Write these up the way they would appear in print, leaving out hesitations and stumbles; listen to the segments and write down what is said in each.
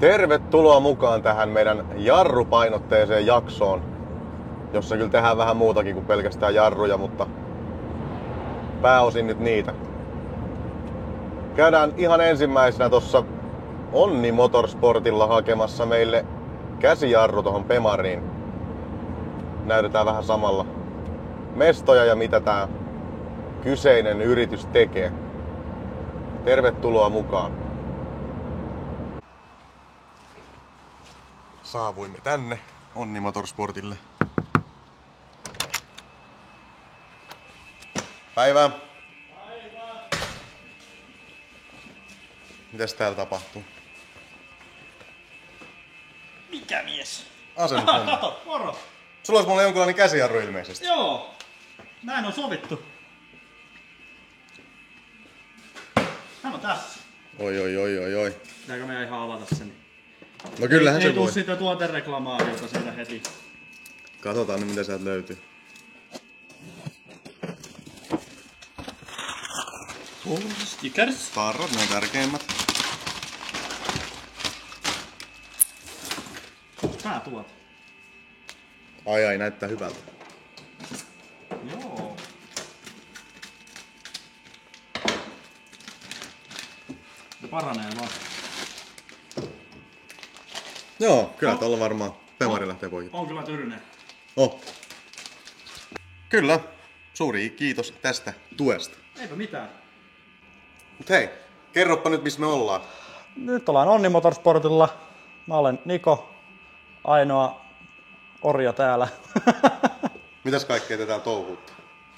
Tervetuloa mukaan tähän meidän jarrupainotteiseen jaksoon, jossa kyllä tehdään vähän muutakin kuin pelkästään jarruja, mutta pääosin nyt niitä. Käydään ihan ensimmäisenä tossa Onni Motorsportilla hakemassa meille käsijarru tohon Bemariin. Näytetään vähän samalla mestoja ja mitä tää kyseinen yritys tekee. Tervetuloa mukaan. Saavuimme tänne Onni Motorsportille. Päivää! Päivää! Mitäs täällä tapahtuu? Mikä mies? Asennushomma. Kato, moro! Sulla olisi mulle jonkinlainen käsijarru ilmeisesti. Joo, näin on sovittu. Hän on tässä. Oi. Pitääkö meidän ihan avata sen? No kyllähän ei se tuu voi. sitä tuotereklamaatiota siitä heti. Katsotaan nyt mitä sieltä löytyy. Stickers. Tarrat, ne on tärkeimmät. Tää tuot. Ai, näyttää hyvältä. Joo. Se paranee vaan. Joo, kyllä tuolla varmaan Bemari lähtee poikin. On kyllä tyrne. Kyllä. Suuri kiitos tästä tuesta. Eipä mitään. Mut hei, kerropa nyt missä me ollaan. Nyt ollaan Onni Motorsportilla. Mä olen Niko, ainoa orja täällä. Mitäs kaikkea te täällä touhuutta?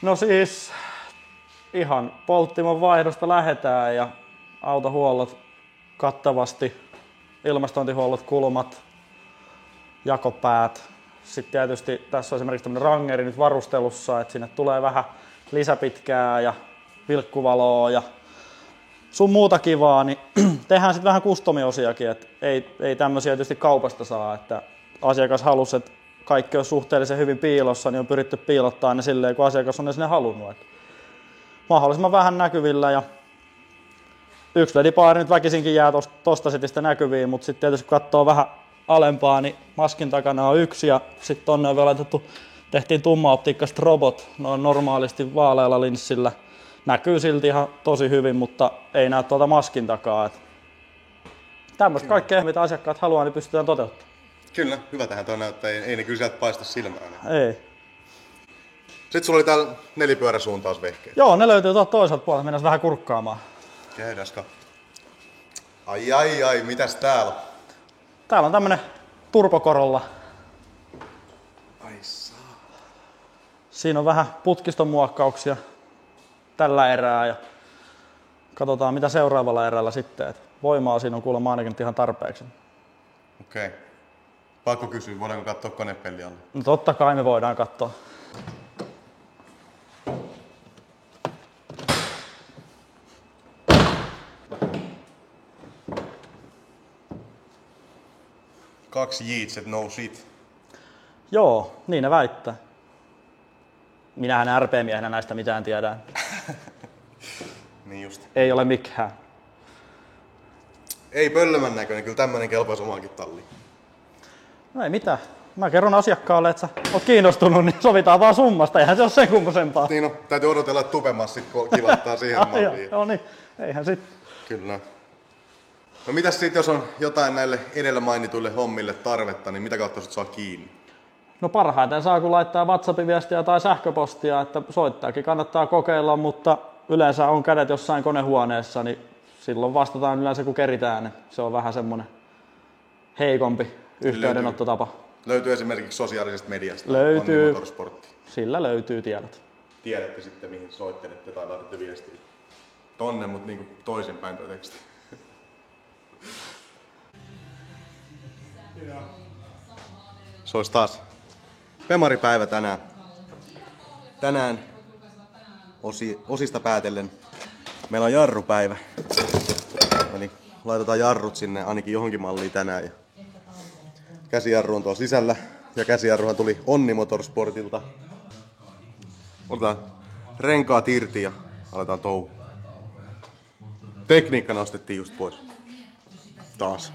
No siis ihan polttimon vaihdosta lähetään ja autohuollot kattavasti, ilmastointihuollot, kulmat, jakopäät. Sitten tietysti tässä on esimerkiksi tämmönen rangeri nyt varustelussa, että sinne tulee vähän lisäpitkää ja vilkkuvaloa ja sun muuta kivaa, niin tehdään sitten vähän customiosiakin, että ei tämmöisiä tietysti kaupasta saa, että asiakas halusi, että kaikki on suhteellisen hyvin piilossa, niin on pyritty piilottaa ne silleen, kun asiakas on ne sinne halunnut. Että mahdollisimman vähän näkyvillä ja yksi ledipaari nyt väkisinkin jää tosta setistä näkyviin, mutta sitten tietysti kun katsoo vähän alempaa, niin maskin takana on yksi ja sitten tonne on vielä laitettu, tehtiin tummaoptiikkasta robot noin normaalisti vaalealla linssillä. Näkyy silti ihan tosi hyvin, mutta ei näy tuolta maskin takaa. Tämmöistä kaikkea, mitä asiakkaat haluaa, niin pystytään toteuttamaan. Kyllä, hyvä tähän tuo näyttää. Ei ne kyllä sieltä paista silmään. Ei. Sitten sulla oli täällä nelipyöräsuuntausvehkeet. Joo, ne löytyy tuolta toiselta puolelta. Mennään vähän kurkkaamaan. Käydääs katsomaan. Ai, mitäs täällä on? Täällä on tämmönen turbokorolla. Ai saa. Siinä on vähän putkiston muokkauksia tällä erää ja katsotaan mitä seuraavalla erällä sitten. Et voimaa siinä on kuulemma ainakin ihan tarpeeksi. Okei. Pakko kysyä, voidaanko katsoa konepelli alle? No totta kai me voidaan katsoa. Kaksi jeetset, no shit. Joo, niin ne väittää. Minähän RP-miehenä näistä mitään tiedän. Niin just. Ei ole mikään. Ei pöllömän näköinen, kyllä tämmönen kelpaisi omaankin talliin. No ei mitään. Mä kerron asiakkaalle, että sä oot kiinnostunut, niin sovitaan vaan summasta. Eihän se ole sen kummosempaa. Niin no, täytyy odotella, että tupemassit kivattaa siihen malliin. Joo niin, eihän sit. Kyllä. No mitäs sit, jos on jotain näille edellä mainituille hommille tarvetta, niin mitä kautta sut saa kiinni? No parhaiten saa, kun laittaa WhatsApp-viestiä tai sähköpostia, että soittaakin kannattaa kokeilla, mutta yleensä on kädet jossain konehuoneessa, niin silloin vastataan yleensä kun keritään. Se on vähän semmonen heikompi yhteydenottotapa. Löytyy esimerkiksi sosiaalisesta mediasta. Löytyy. Onni Motorsportti. Sillä löytyy tiedot. Tiedätte sitten mihin soittelette tai laitatte viestiä. Tonne, mutta niinku toisinpäin tuo teksti. Se olisi taas Bemari-päivä tänään. Tänään osista päätellen meillä on jarrupäivä. Eli laitetaan jarrut sinne ainakin johonkin malliin tänään. Ja käsijarru on tuolla sisällä. Ja käsijarruhan tuli Onni Motorsportilta. Otetaan renkaat irti ja aletaan touhu. Tekniikka nostettiin just pois. Taas.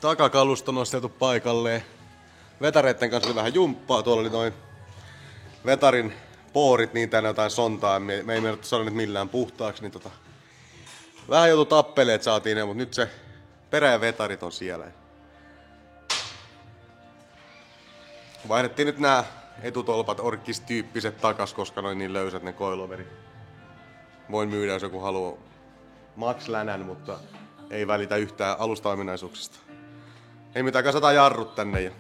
Takakalusto nostettu paikalleen. Vetareitten kanssa oli vähän jumppaa. Tuolla oli noin vetarin poorit, niin tänne jotain sontaa. Me ei mennyt saada nyt millään puhtaaksi. Niin vähän joutui tappelemaan, että saatiin ne, mutta nyt se perä ja vetarit on siellä. Vaihdettiin nyt nää etutolpat orkkistyyppiset takas, koska noin niin löysät ne coiloverit. Voin myydä, jos joku haluaa Max Länän, mutta ei välitä yhtään alustaominaisuuksista. Ei mitään, kasataan jarrut tänne ja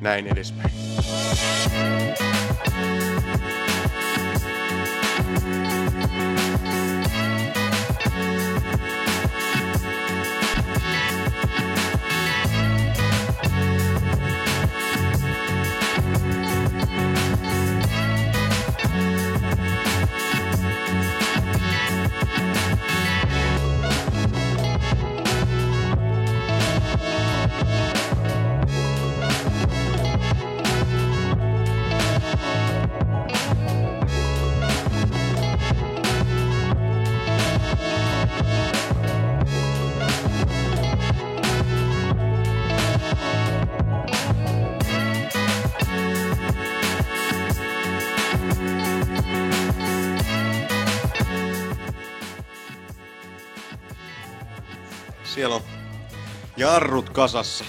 näin edespäin. Siellä on jarrut kasassa.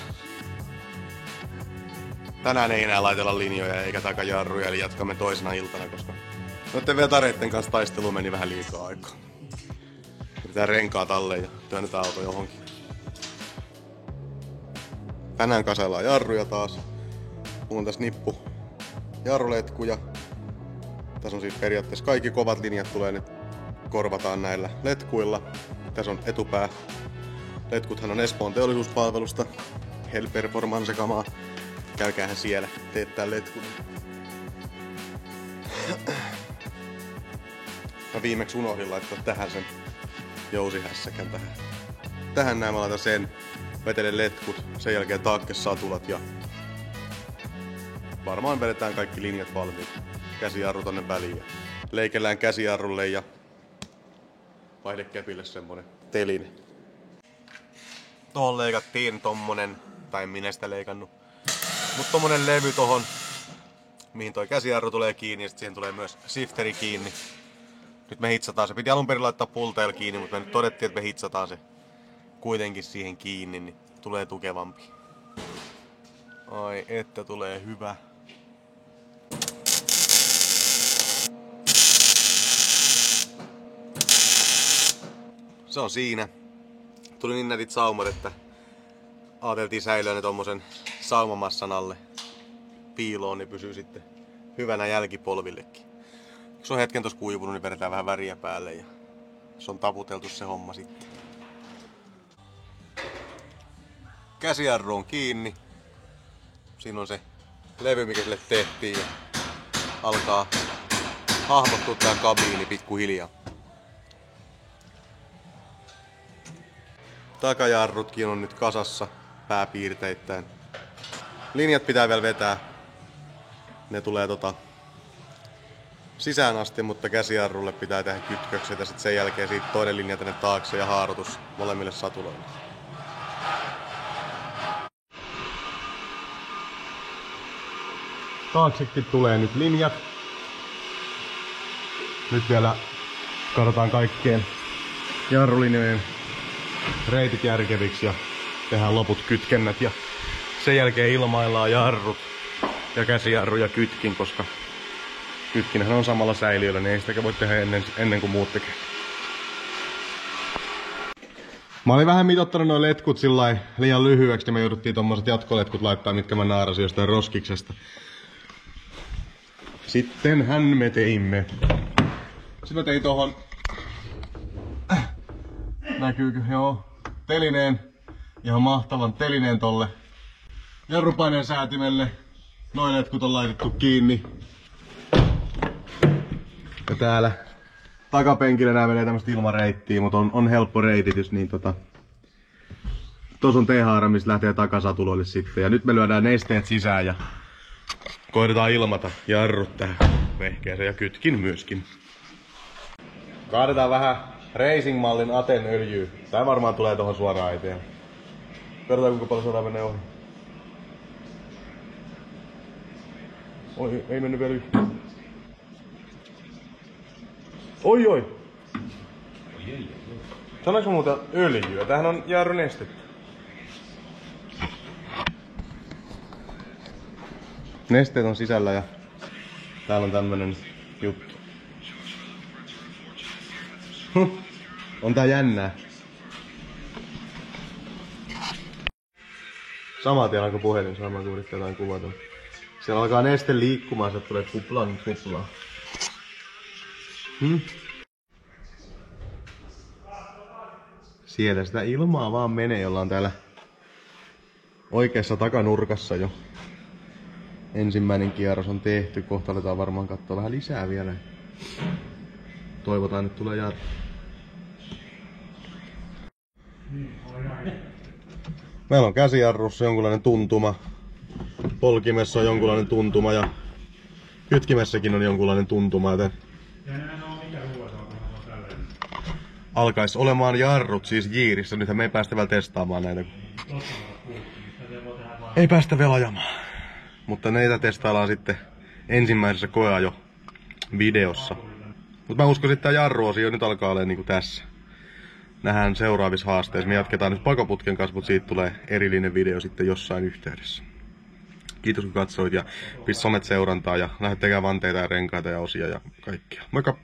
Tänään ei enää laitella linjoja eikä takajarruja, eli jatkamme toisena iltana, koska noiden vetareitten kanssa taistelu meni vähän liikaa aikaa. Pitää renkaat alle ja työnnetään auto johonkin. Tänään kasaillaan jarruja taas. Mulla on tässä nippu jarruletkuja. Tässä on siis periaatteessa kaikki kovat linjat tulee nyt korvataan näillä letkuilla. Tässä on etupää. Letkuthan on Espoon teollisuuspalvelusta. Hell Performance-kamaa. Käykäähän siellä teettää letkut. Mä viimeksi unohdin laittaa tähän sen jousihässäkän tähän. Tähän näin mä laitan sen. Vetelen letkut. Sen jälkeen taakkesatulat ja varmaan vedetään kaikki linjat valmiit. Käsijarru tonne väliin. Leikellään käsijarrulle ja vaihdekepille semmonen teline. Tohon leikattiin tommonen, tai en minä sitä leikannut, mut tommonen levy tohon, mihin toi käsijarru tulee kiinni ja sit siihen tulee myös shifteri kiinni. Nyt me hitsataan se. Piti alun perin laittaa pulteilla kiinni, mutta me nyt todettiin, että me hitsataan se kuitenkin siihen kiinni, niin tulee tukevampi. Ai että tulee hyvä. Se on siinä. Tuli niin nätit saumat, että ajateltiin säilöä ne tommosen saumamassan alle piiloon, niin pysyy sitten hyvänä jälkipolvillekin. Kun se on hetken tossa kuivunut, niin vedetään vähän väriä päälle ja se on taputeltu se homma sitten. Käsijarru on kiinni. Siinä on se levy, mikä sille tehtiin ja alkaa hahmottua tää kabiini pikkuhiljaa. Takajarrutkin on nyt kasassa pääpiirteittäin. Linjat pitää vielä vetää. Ne tulee sisään asti, mutta käsijarrulle pitää tehdä kytkökset ja sitten sen jälkeen siitä toinen linja tänne taakse ja haarutus molemmille satuloille. Taaksekin tulee nyt linjat. Nyt vielä katsotaan kaikkien jarrulinjojen reitit järkeviksi ja tehdään loput kytkennät ja sen jälkeen ilmaillaan jarrut ja käsijarru ja kytkin, koska kytkinhän on samalla säiliöllä, niin ei sitäkään voi tehdä ennen kuin muut tekee. Mä olin vähän mitottanut noin letkut sillai liian lyhyeksi, niin me jouduttiin tommoset jatkoletkut laittaa, mitkä mä naarasin jostain roskiksesta. Sittenhän me teimme. Sitten mä tein tohon, näkyykö, joo, telineen, ihan mahtavan telineen tolle jarrupaineen säätimelle. Noin letkut on laitettu kiinni. Ja täällä takapenkillä nää menee tämmöstä ilmareittiä, mutta on helppo reititys, niin tuossa on T-haara, missä lähtee takasatuloille sitten. Ja nyt me lyödään nesteet sisään ja koitetaan ilmata jarrut tähän vehkeeseen ja kytkin myöskin. Kaadetaan vähän racing-mallin Aten öljyä. Tää varmaan tulee tuohon suoraan eteen. Katsotaan kuinka paljon saadaan mennä ohi. Oi, ei mennyt vielä yhtään. Oi! Sanoinko muuten öljyä? Tämähän on jarrunestettä. Nesteet on sisällä ja täällä on tämmönen juttu. On tää jännää. Samaa tien alkoi puhelin saamaan, kun yrittää jotain kuvata. Siellä alkaa neste liikkumaan, sieltä tulee kuplaa. Siellä sitä ilmaa vaan menee, jolla on täällä oikeassa takanurkassa jo. Ensimmäinen kierros on tehty, kohta aletaan varmaan katsoa vähän lisää vielä. Toivotaan, että tulee jarru. Meillä on käsijarrussa jonkunlainen tuntuma. Polkimessa on jonkunlainen tuntuma ja kytkimessäkin on jonkunlainen tuntuma, joten alkaisi olemaan jarrut siis jiirissä. Nythän me ei päästä vielä testaamaan näitä. Ei päästä vielä ajamaan. Mutta näitä testaillaan sitten ensimmäisessä koeajo videossa. Mutta mä uskon, että tää jarruosio nyt alkaa olla niinku tässä. Nähdään seuraavissa haasteissa. Me jatketaan nyt pakoputken kanssa, mutta siitä tulee erillinen video sitten jossain yhteydessä. Kiitos kun katsoit ja pistä somet seurantaa ja lähde tekemään vanteita ja renkaita ja osia ja kaikkia. Moikka!